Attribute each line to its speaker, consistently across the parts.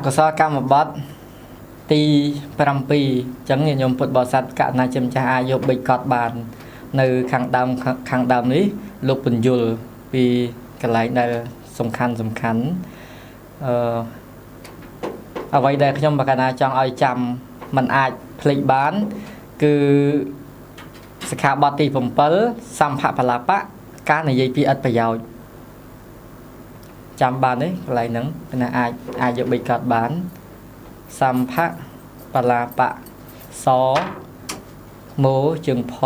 Speaker 1: កុសលកម្មបត្តិទី7ចឹងញោមពុទ្ធបរិស័ទកណ្ណាជាម្ចាស់អាចយកបិចកត់បាននៅខាងដើមនេះលោកពន្យល់ពីកន្លែងដែលសំខាន់អ្វីដែលខ្ញុំបកណាចង់ឲ្យចាំมันអាចភ្លេចបានគឺសិក្ខាបទទី7សម្ភបលាបៈការនិយាយពីអត្ថប្រយោជន៍ចាំបានទេកន្លែងហ្នឹងណាអាចយកបិចកត់បានសម្ភបលាបៈសមោជើងផ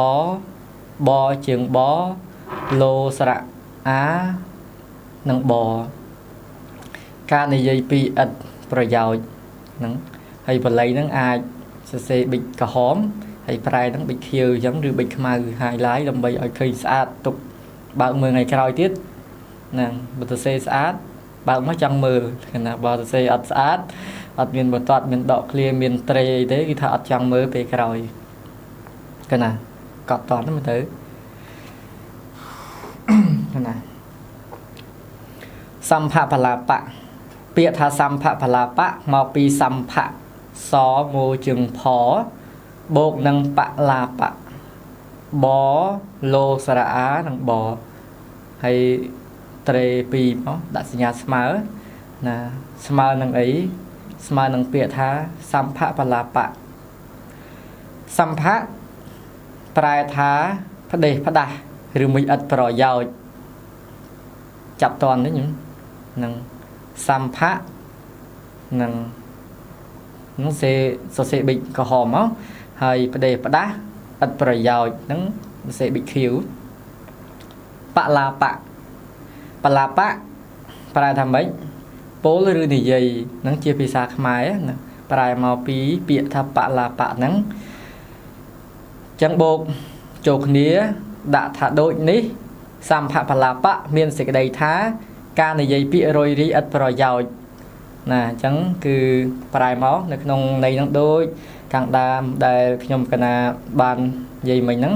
Speaker 1: បជើងបលោស្រៈអានិងបការនិយាយពីអត្ថប្រយោជន៍ហ្នឹងហើយបល័យហ្នឹងអាចសរសេរប៊ិចក្រហមហើយប្រែហ្នឹងប៊ិចខៀវអញ្ចឹងឬប៊ិចខ្មៅ highlight ដើម្បីឲ្យឃើញស្អាតទុកបើកមើលថ្ងៃក្រោយទៀតហ្នឹងបើសរសេរស្អាតបើកមកចង់មើលណាបើសរសេរអត់ស្អាតអត់មានបន្ទាត់មានដកឃ្លាមានត្រេអីទេគឺថាអត់ចង់មើលពេលក្រោយកណាកត់តន់មើលទៅណាសម្ភបលាបៈពាក្យថាសម្ភបលាបៈមកពីសម្ភៈសមោជើងផបូកនឹងបលាបៈបលោស្រៈអានិងបហើយត្រេ2មកដាក់សញ្ញាស្មើណាស្មើនឹងអីស្មើនឹងពាក្យថាសម្ភបលាបៈសម្ភៈប្រែថាផ្ដេសផ្ដាស់ឬមួយឥតប្រយោជន៍ចាប់តន់នេះខ្ញុំនឹងសម្ភៈនឹងសរសេរប៊ិចក្រហមមកហើយផ្ដេសផ្ដាស់ឥតប្រយោជន៍នឹងសរសេរប៊ិចខៀវបលាបៈប្រែថាម៉េចពោលឬនិយាយនឹងជាភាសាខ្មែរណាប្រែមកពីពាក្យថាបលាបៈហ្នឹងចឹងបូកចូលគ្នាដាក់ថាដូចនេះសម្ភបលាបៈមានសេចក្តីថាការនិយាយពាក្យរយរីឥតប្រយោជន៍ណាអញ្ចឹងគឺប្រែមកនៅក្នុងន័យហ្នឹងដូចខាងដើមដែលខ្ញុំកណាបាននិយាយមិញហ្នឹង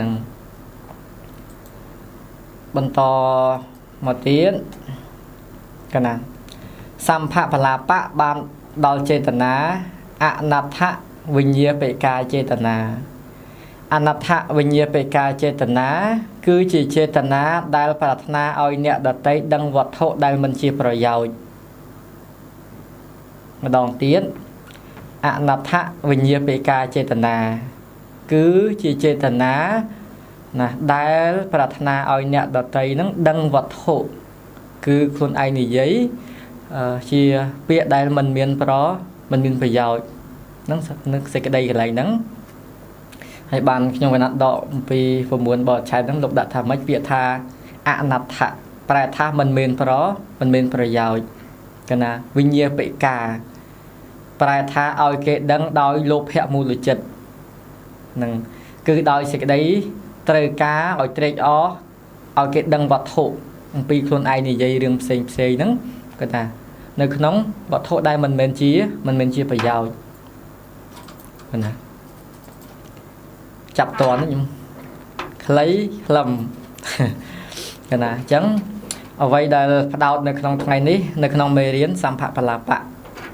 Speaker 1: នឹងបន្តមកទៀតកណាសម្ភបលាបៈបានដល់ចេតនាអនដ្ឋវិញ្ញាបិកាចេតនាអនដ្ឋវិញ្ញាបិកាចេតនាគឺជាចេតនាដែលប្រាថ្នាឲ្យអ្នកដទៃដឹងវត្ថុដែលមិនជាប្រយោជន៍ម្ដងទៀតអនដ្ឋវិញ្ញាបិកាចេតនាគឺជាចេតនាណាដែលប្រាថ្នាឲ្យអ្នកដទៃនឹងដឹងវត្ថុគឺខ្លួនឯងនិយាយជាពាក្យដែលមិនមានប្រយោជន៍ហ្នឹងនឹងសេចក្តីកន្លែងហ្នឹងហើយបានខ្ញុំកណាត់ដកអំពី9បទឆែកហ្នឹងលោកដាក់ថាម៉េចពាក្យថាអនដ្ឋប្រែថាមិនមានប្រយោជន៍កណាវិញ្ញាបិកាប្រែថាឲ្យគេដឹងដោយលោភៈមូលចិត្តហ្នឹងគឺដោយសេចក្តីត្រូវការឲ្យត្រេកអរឲ្យគេដឹងវត្ថុអំពីខ្លួនឯងនិយាយរឿងផ្សេងហ្នឹងគាត់ថានៅក្នុងវត្ថុដែលមិនមែនជាប្រយោជន៍គាត់ណាចាប់តន់ខ្ញុំខ្លីខ្លឹមគាត់ណាអញ្ចឹងអ្វីដែលផ្ដោតនៅក្នុងថ្ងៃនេះនៅក្នុងមេរៀនសម្ភបលាបៈ